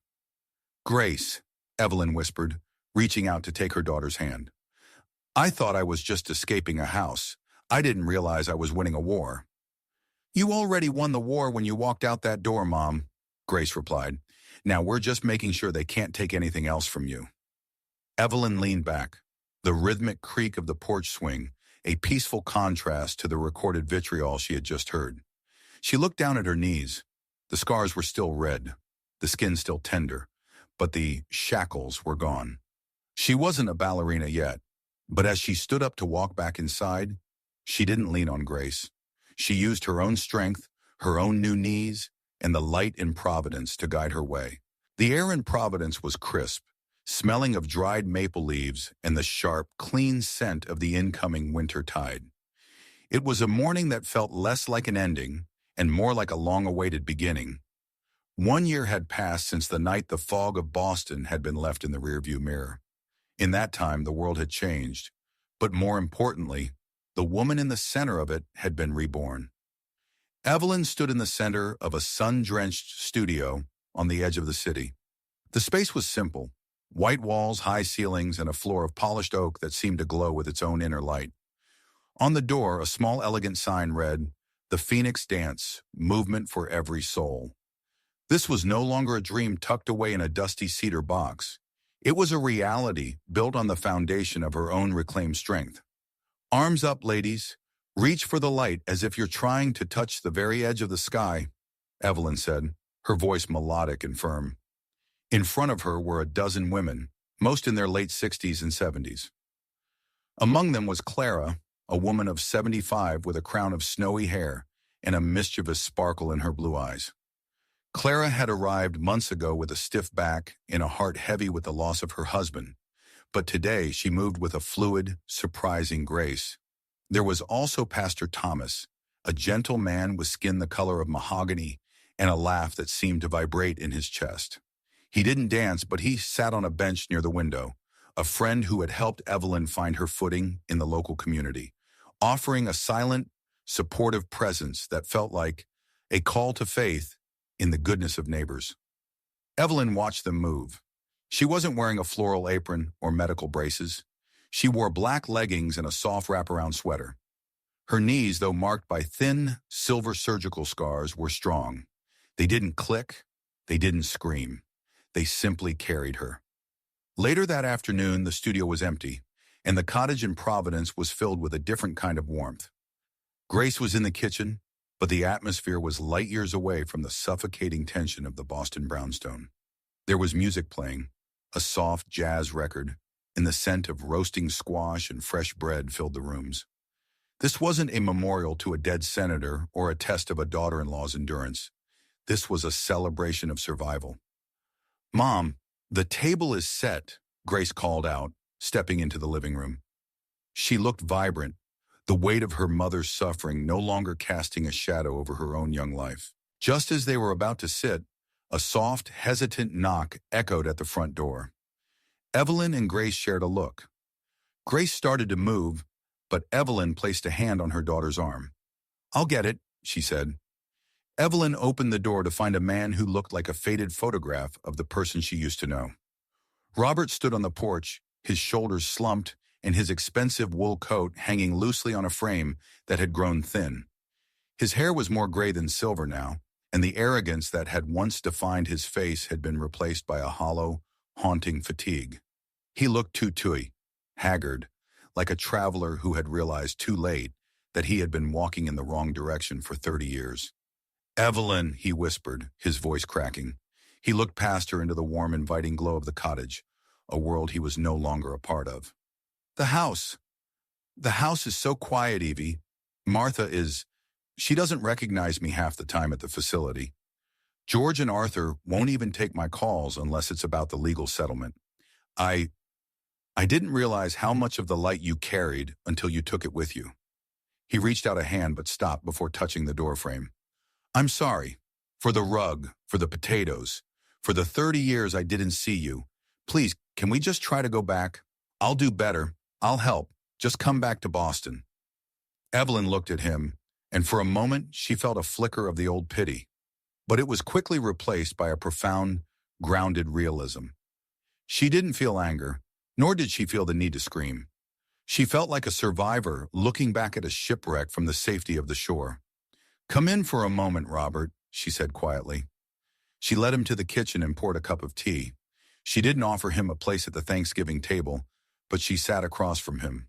"Grace," Evelyn whispered, reaching out to take her daughter's hand. "I thought I was just escaping a house. I didn't realize I was winning a war." "You already won the war when you walked out that door, Mom," Grace replied. "Now we're just making sure they can't take anything else from you." Evelyn leaned back. The rhythmic creak of the porch swing a peaceful contrast to the recorded vitriol she had just heard. She looked down at her knees. The scars were still red, the skin still tender, but the shackles were gone. She wasn't a ballerina yet, but as she stood up to walk back inside, she didn't lean on Grace. She used her own strength, her own new knees, and the light in Providence to guide her way. The air in Providence was crisp, smelling of dried maple leaves and the sharp, clean scent of the incoming winter tide. It was a morning that felt less like an ending and more like a long-awaited beginning. 1 year had passed since the night the fog of Boston had been left in the rearview mirror. In that time, the world had changed, but more importantly, the woman in the center of it had been reborn. Evelyn stood in the center of a sun-drenched studio on the edge of the city. The space was simple: white walls, high ceilings, and a floor of polished oak that seemed to glow with its own inner light. On the door, a small elegant sign read, "The Phoenix Dance, Movement for Every Soul." This was no longer a dream tucked away in a dusty cedar box. It was a reality built on the foundation of her own reclaimed strength. "Arms up, ladies. Reach for the light as if you're trying to touch the very edge of the sky," Evelyn said, her voice melodic and firm. In front of her were a dozen women, most in their late 60s and 70s. Among them was Clara, a woman of 75 with a crown of snowy hair and a mischievous sparkle in her blue eyes. Clara had arrived months ago with a stiff back and a heart heavy with the loss of her husband, but today she moved with a fluid, surprising grace. There was also Pastor Thomas, a gentle man with skin the color of mahogany and a laugh that seemed to vibrate in his chest. He didn't dance, but he sat on a bench near the window, a friend who had helped Evelyn find her footing in the local community, offering a silent, supportive presence that felt like a call to faith in the goodness of neighbors. Evelyn watched them move. She wasn't wearing a floral apron or medical braces. She wore black leggings and a soft wraparound sweater. Her knees, though marked by thin, silver surgical scars, were strong. They didn't click. They didn't scream. They simply carried her. Later that afternoon, the studio was empty, and the cottage in Providence was filled with a different kind of warmth. Grace was in the kitchen, but the atmosphere was light years away from the suffocating tension of the Boston brownstone. There was music playing, a soft jazz record, and the scent of roasting squash and fresh bread filled the rooms. This wasn't a memorial to a dead senator or a test of a daughter-in-law's endurance. This was a celebration of survival. "Mom, the table is set," Grace called out, stepping into the living room. She looked vibrant, the weight of her mother's suffering no longer casting a shadow over her own young life. Just as they were about to sit, a soft, hesitant knock echoed at the front door. Evelyn and Grace shared a look. Grace started to move, but Evelyn placed a hand on her daughter's arm. "I'll get it," she said. Evelyn opened the door to find a man who looked like a faded photograph of the person she used to know. Robert stood on the porch, his shoulders slumped and his expensive wool coat hanging loosely on a frame that had grown thin. His hair was more gray than silver now, and the arrogance that had once defined his face had been replaced by a hollow, haunting fatigue. He looked tootooey, haggard, like a traveler who had realized too late that he had been walking in the wrong direction for 30 years. "Evelyn," he whispered, his voice cracking. He looked past her into the warm, inviting glow of the cottage, a world he was no longer a part of. The house is so quiet, Evie. She doesn't recognize me half the time at the facility. George and Arthur won't even take my calls unless it's about the legal settlement. I didn't realize how much of the light you carried until you took it with you." He reached out a hand but stopped before touching the doorframe. "I'm sorry. For the rug, for the potatoes, for the 30 years I didn't see you. Please, can we just try to go back? I'll do better. I'll help. Just come back to Boston." Evelyn looked at him, and for a moment she felt a flicker of the old pity. But it was quickly replaced by a profound, grounded realism. She didn't feel anger, nor did she feel the need to scream. She felt like a survivor looking back at a shipwreck from the safety of the shore. "Come in for a moment, Robert," she said quietly. She led him to the kitchen and poured a cup of tea. She didn't offer him a place at the Thanksgiving table, but she sat across from him.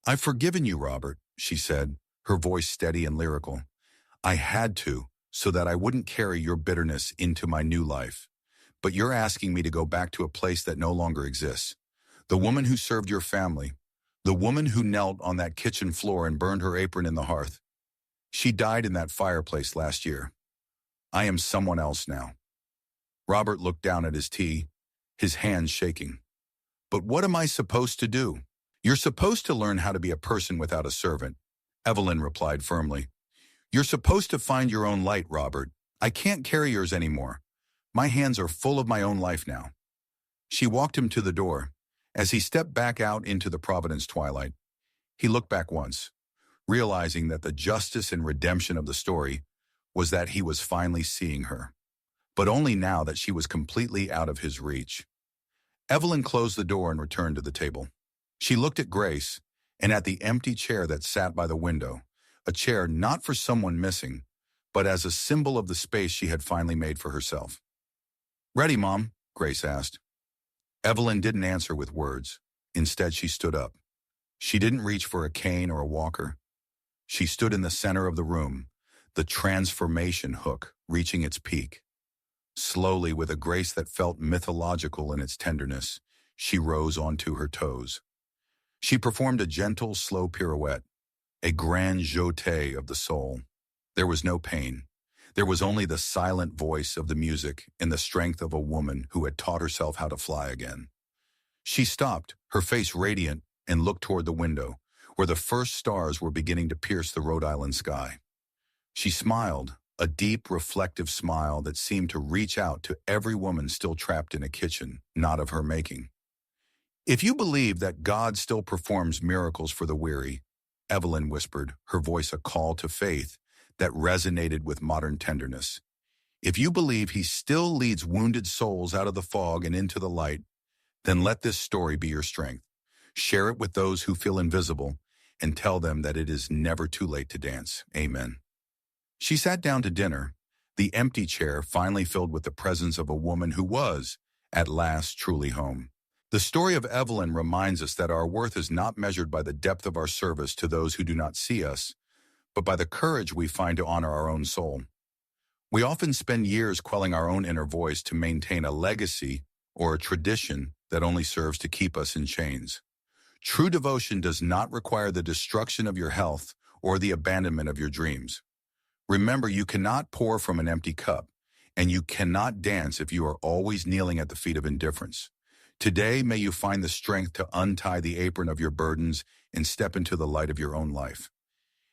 "I've forgiven you, Robert," she said, her voice steady and lyrical. "I had to, so that I wouldn't carry your bitterness into my new life. But you're asking me to go back to a place that no longer exists. The woman who served your family, the woman who knelt on that kitchen floor and burned her apron in the hearth. She died in that fireplace last year. I am someone else now." Robert looked down at his tea, his hands shaking. "But what am I supposed to do?" "You're supposed to learn how to be a person without a servant," Evelyn replied firmly. "You're supposed to find your own light, Robert. I can't carry yours anymore. My hands are full of my own life now." She walked him to the door. As he stepped back out into the Providence twilight, he looked back once, realizing that the justice and redemption of the story was that he was finally seeing her, but only now that she was completely out of his reach. Evelyn closed the door and returned to the table. She looked at Grace and at the empty chair that sat by the window, a chair not for someone missing, but as a symbol of the space she had finally made for herself. "Ready, Mom?" Grace asked. Evelyn didn't answer with words. Instead, she stood up. She didn't reach for a cane or a walker. She stood in the center of the room, the transformation hook reaching its peak. Slowly, with a grace that felt mythological in its tenderness, she rose onto her toes. She performed a gentle, slow pirouette, a grand jeté of the soul. There was no pain. There was only the silent voice of the music and the strength of a woman who had taught herself how to fly again. She stopped, her face radiant, and looked toward the window, where the first stars were beginning to pierce the Rhode Island sky. She smiled, a deep, reflective smile that seemed to reach out to every woman still trapped in a kitchen, not of her making. "If you believe that God still performs miracles for the weary," Evelyn whispered, her voice a call to faith that resonated with modern tenderness. "If you believe he still leads wounded souls out of the fog and into the light, then let this story be your strength. Share it with those who feel invisible and tell them that it is never too late to dance. Amen." She sat down to dinner, the empty chair finally filled with the presence of a woman who was, at last, truly home. The story of Evelyn reminds us that our worth is not measured by the depth of our service to those who do not see us, but by the courage we find to honor our own soul. We often spend years quelling our own inner voice to maintain a legacy or a tradition that only serves to keep us in chains. True devotion does not require the destruction of your health or the abandonment of your dreams. Remember, you cannot pour from an empty cup, and you cannot dance if you are always kneeling at the feet of indifference. Today, may you find the strength to untie the apron of your burdens and step into the light of your own life.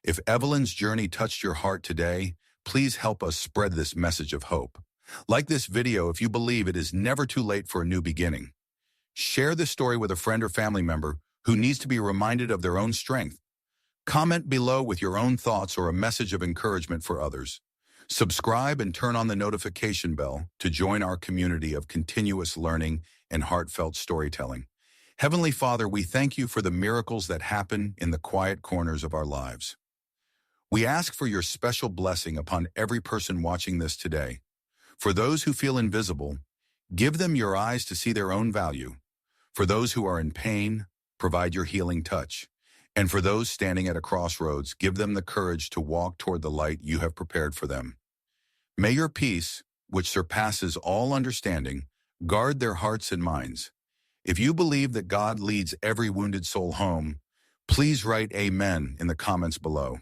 If Evelyn's journey touched your heart today, please help us spread this message of hope. Like this video if you believe it is never too late for a new beginning. Share this story with a friend or family member who needs to be reminded of their own strength. Comment below with your own thoughts or a message of encouragement for others. Subscribe and turn on the notification bell to join our community of continuous learning and heartfelt storytelling. Heavenly Father, we thank you for the miracles that happen in the quiet corners of our lives. We ask for your special blessing upon every person watching this today. For those who feel invisible, give them your eyes to see their own value. For those who are in pain, provide your healing touch. And for those standing at a crossroads, give them the courage to walk toward the light you have prepared for them. May your peace, which surpasses all understanding, guard their hearts and minds. If you believe that God leads every wounded soul home, please write Amen in the comments below.